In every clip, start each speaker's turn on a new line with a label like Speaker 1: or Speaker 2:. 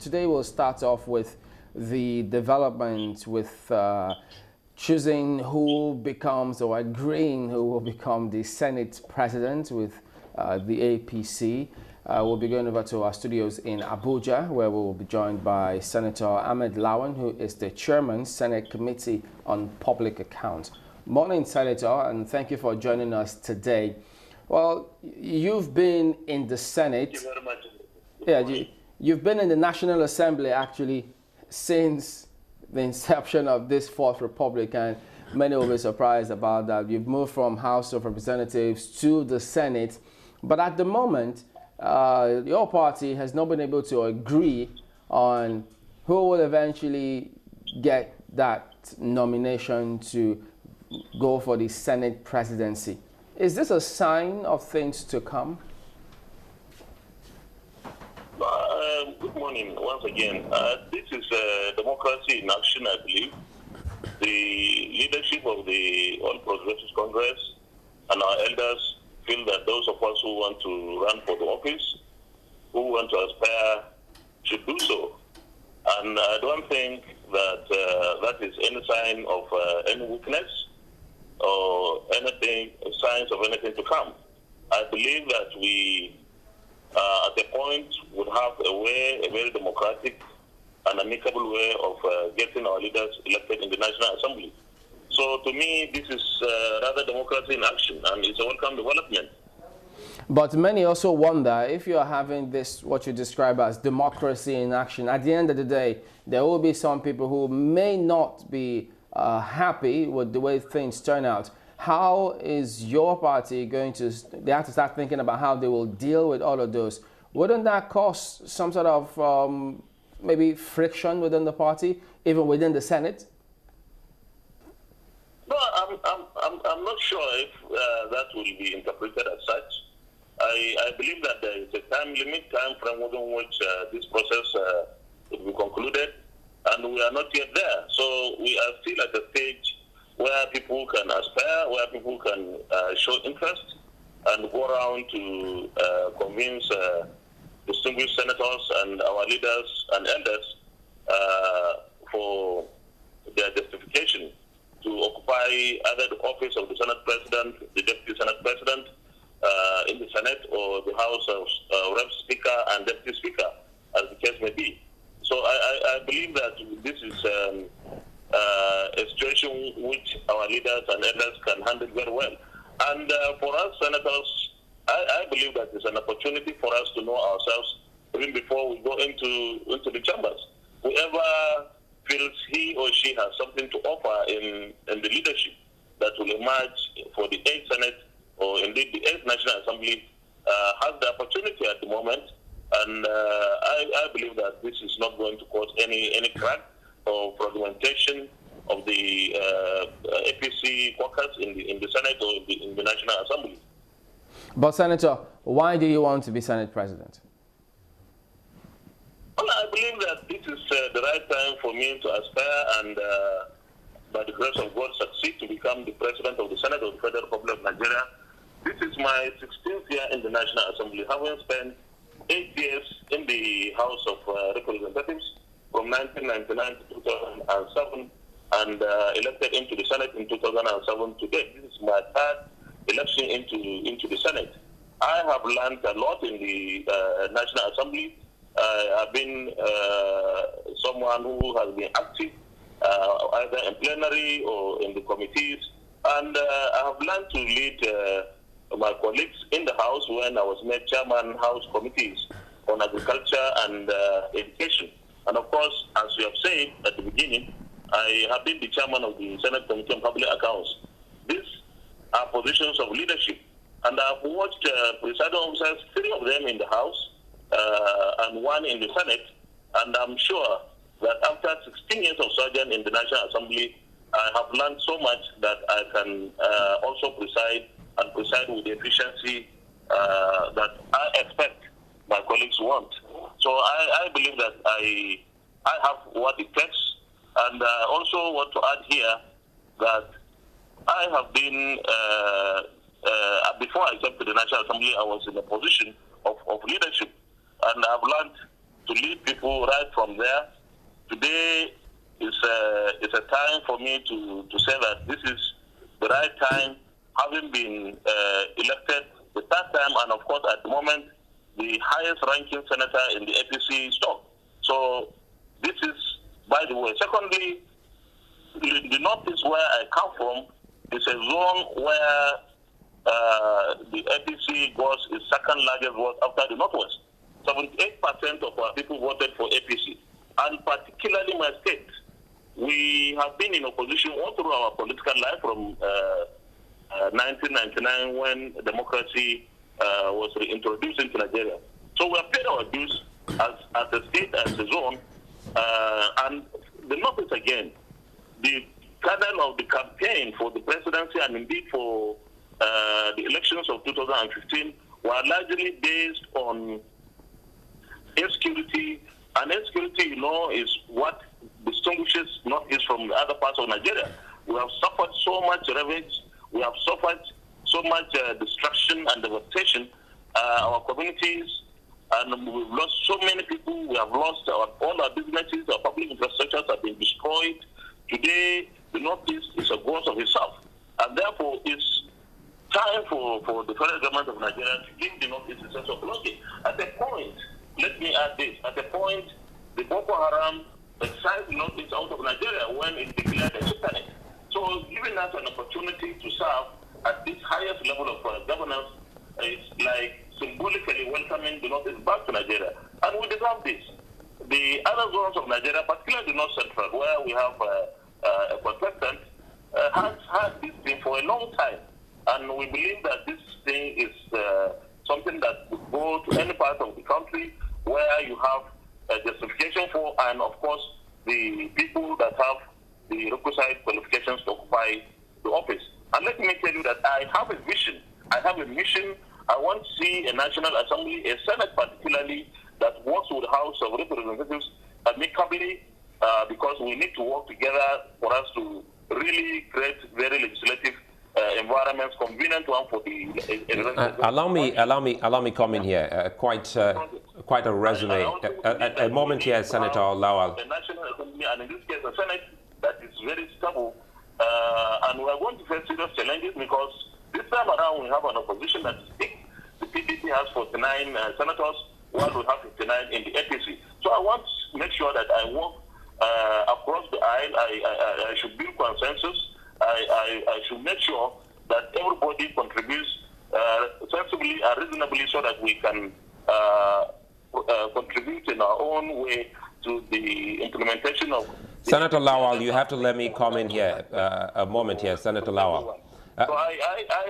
Speaker 1: today we'll start off with the development with choosing who becomes or agreeing who will become the Senate president with the APC. We'll be going over to our studios in Abuja, where we will be joined by Senator Ahmed Lawan, who is the chairman, Senate Committee on Public Accounts. Morning, Senator, and thank you for joining us today. Well, you've been in the Senate.
Speaker 2: Thank you very much.
Speaker 1: Yeah, you've been in the National Assembly actually since the inception of this Fourth Republic, and many will be surprised about that. You've moved from House of Representatives to the Senate, but at the moment, your party has not been able to agree on who will eventually get that nomination to go for the Senate presidency. Is this a sign of things to come?
Speaker 2: Good morning once again. This is democracy in action, I believe. The leadership of the All Progressives Congress and our elders feel that those of us who want to run for the office, who want to aspire, should do so. And I don't think that that is any sign of any weakness or anything, signs of anything to come. I believe that we, at the point, would have a very democratic and amicable way of getting our leaders elected in the National Assembly. So to me, this is rather democracy in action, and it's a welcome development.
Speaker 1: But many also wonder if you're having this, what you describe as democracy in action, at the end of the day, there will be some people who may not be happy with the way things turn out. How is your party going to, they have to start thinking about how they will deal with all of those. Wouldn't that cause some sort of maybe friction within the party, even within the Senate?
Speaker 2: No, I'm not sure if that will be interpreted as such. I believe that there is a time frame within which this process will be concluded, and we are not yet there. So we are still at a stage where people can aspire, where people can show interest and go around to convince distinguished senators and our leaders and elders for their justification to occupy either the office of the Senate President, the Deputy Senate President in the Senate, or the House of Rep Speaker and Deputy Speaker, as the case may be. So I believe that this is a situation which our leaders and elders can handle very well. And for us senators, I believe that it's an opportunity for us to know ourselves even before we go into the chambers. Whoever feels he or she has something to offer in the leadership that will emerge for the 8th Senate or indeed the 8th National Assembly has the opportunity at the moment. And I believe that this is not going to cause any crack or fragmentation of the APC caucus in the Senate or in the National Assembly.
Speaker 1: But Senator, why do you want to be Senate President?
Speaker 2: Well, I believe that this is the right time for me to aspire and, by the grace of God, succeed to become the President of the Senate of the Federal Republic of Nigeria. This is my 16th year in the National Assembly, having spent 8 years in the House of Representatives from 1999 to 2007 and elected into the Senate in 2007 to date. This is my third election into the Senate. I have learned a lot in the National Assembly. I've been someone who has been active either in plenary or in the committees, and I have learned to lead my colleagues in the House when I was made chairman House committees on agriculture and education. And of course, as you have said at the beginning, I have been the chairman of the Senate Committee on Public Accounts. These are positions of leadership, and I've watched presiding officers, 3 of them in the House and 1 in the Senate, and I'm sure that after 16 years of sojourn in the National Assembly, I have learned so much that I can also preside with the efficiency that I expect my colleagues want. So I believe that I have what it takes, and I also want to add here that I have been, before I came to the National Assembly, I was in a position of leadership, and I've learned to lead people right from there. Today is a time for me to say that this is the right time, having been elected the third time, and of course at the moment the highest ranking senator in the APC stock. So this is, by the way. Secondly, the northeast where I come from is a zone where the APC vote is second largest vote after the northwest. 78% of our people voted for APC, and particularly my state. We have been in opposition all through our political life from 1999 when democracy was reintroduced into Nigeria. So we have paid our dues as a state, as a zone, and the northeast again. The kernel of the campaign for the presidency and indeed for the elections of 2015 were largely based on insecurity. And insecurity, you know, is what distinguishes Northeast from the other parts of Nigeria. We have suffered so much ravage, we have suffered so much destruction and devastation. Our communities, and we've lost so many people. We have lost all our businesses, our public infrastructures have been destroyed. Today, the Northeast is a ghost of itself. And therefore, it's time for the federal government of Nigeria to give the Northeast a sense of belonging. At a point, let me add this, at a point, the Boko Haram exiled the Northeast out of Nigeria when it declared a sultanate. So giving us an opportunity to serve at this highest level of governance is like symbolically welcoming the Northeast back to Nigeria. And we deserve this. The other zones of Nigeria, particularly the North Central, where we have a contestant, has had this thing for a long time. And we believe that this thing is something that would go to any part of the country where you have a justification for, and of course, the people that have the requisite qualifications to occupy the office. And let me tell you that I have a vision, I have a mission. I want to see a National Assembly, a Senate particularly, that works with the House of Representatives amicably, because we need to work together for us to really create very legislative environments, convenient one for the.
Speaker 3: Allow me come in here. Quite a resume. A moment here, Senator Lawal.
Speaker 2: The National Assembly, and in this case, a Senate that is very stable, and we are going to face serious challenges because this time around we have an opposition that is big. The PDP has 49 senators, while we have 59 in the APC. So I want to make sure that I work across the aisle. I should build consensus. I should make sure that everybody contributes sensibly and reasonably so that we can contribute in our own way to the implementation of...
Speaker 3: Senator Lawal, you have to let me come in here a moment here, Senator Lawal.
Speaker 2: So I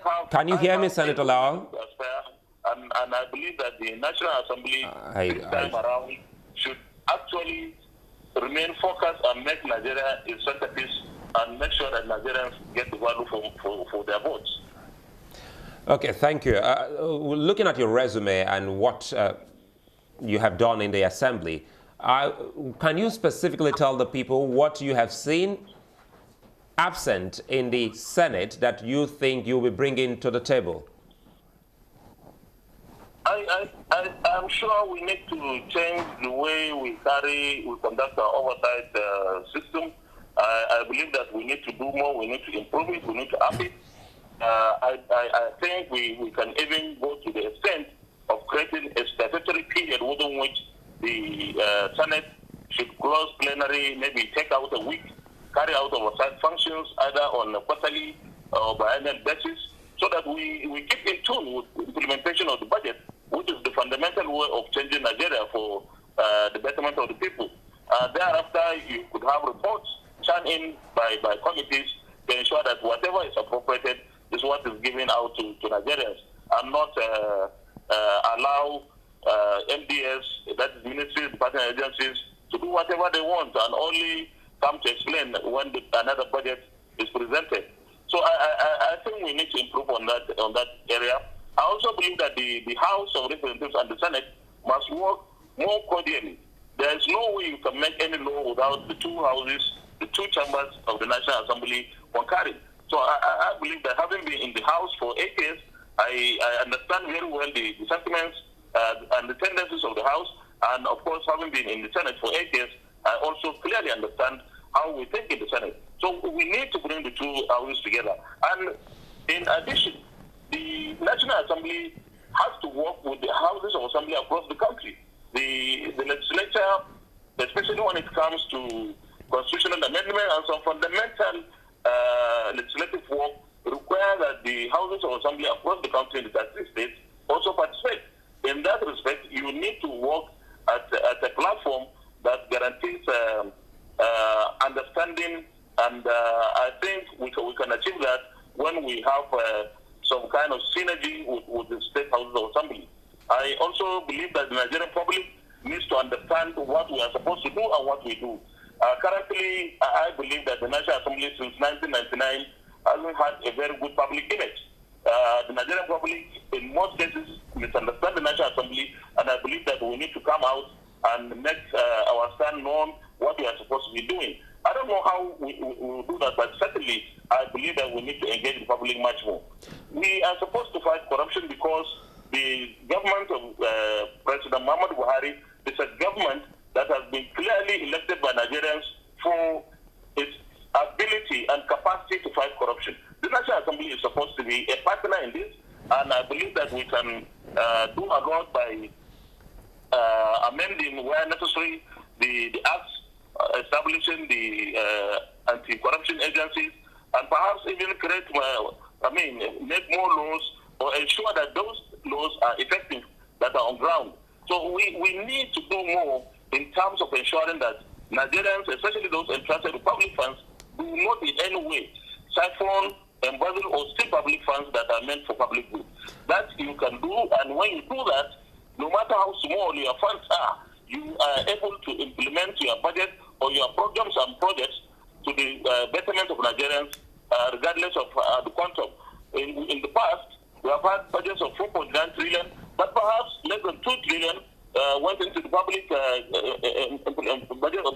Speaker 2: have...
Speaker 3: Can you hear me, Senator Lawal?
Speaker 2: And I believe that the National Assembly this time around should actually remain focused and make Nigeria a centerpiece and make sure that Nigerians get the value for their votes.
Speaker 3: Okay, thank you. Looking at your resume and what you have done in the Assembly, can you specifically tell the people what you have seen absent in the Senate that you think you will be bringing to the table?
Speaker 2: I'm sure we need to change the way we conduct our oversight system. I believe that we need to do more, we need to improve it, we need to up it. I think we can even go to the extent of creating a statutory period within which the Senate should close plenary, maybe take out a week, carry out oversight functions either on a quarterly or biannual basis, so that we keep in tune with the implementation of the budget, which is the fundamental way of changing Nigeria for the betterment of the people. Thereafter, you could have reports churned in by committees to ensure that whatever is appropriated is what is given out to Nigerians, and not allow MDS, that is ministries, department agencies, to do whatever they want and only come to explain when another budget is presented. So I think we need to improve on that area. I also believe that the House of Representatives and the Senate must work more cordially. There is no way you can make any law without the two houses, the two chambers of the National Assembly concurring. So I believe that having been in the House for 8 years, I understand very well the sentiments and the tendencies of the House, And of course, having been in the Senate for 8 years, I also clearly understand how we think in the Senate. So we need to bring the two houses together. And in addition, the National Assembly has to work with the houses of assembly across the country. The legislature, especially when it comes to constitutional amendment and some fundamental legislative work, require that the houses of assembly across the country in the 36 states also participate. In that respect, you need to work at a platform that guarantees understanding, and I think we can achieve that when we have some kind of synergy with the state houses of assembly. I also believe that the Nigerian public needs to understand what we are supposed to do and what we do. Currently, I believe that the National Assembly since 1999 hasn't had a very good public image. The Nigerian public, in most cases, misunderstand the National Assembly, and I believe that we need to come out and make our stand known, what we are supposed to be doing. I don't know how we will do that, but certainly I believe that we need to engage the public much more. We are supposed to fight corruption because the government of President Muhammadu Buhari is a government that has been clearly elected by Nigerians for its ability and capacity to fight corruption. The National Assembly is supposed to be a partner in this, and I believe that we can do a lot by amending where necessary the acts, establishing the anti-corruption agencies, and perhaps even create, make more laws or ensure that those laws are effective, that are on ground. So we need to do more in terms of ensuring that Nigerians, especially those entrusted with public funds, do not in any way siphon, embezzle, or steal public funds that are meant for public good. That you can do, and when you do that, no matter how small your funds are, you are able to implement your budget or your programs and projects to the betterment of Nigerians, regardless of the quantum. In the past, we have had budgets of 4.9 trillion, but perhaps less than 2 trillion went into the public budget of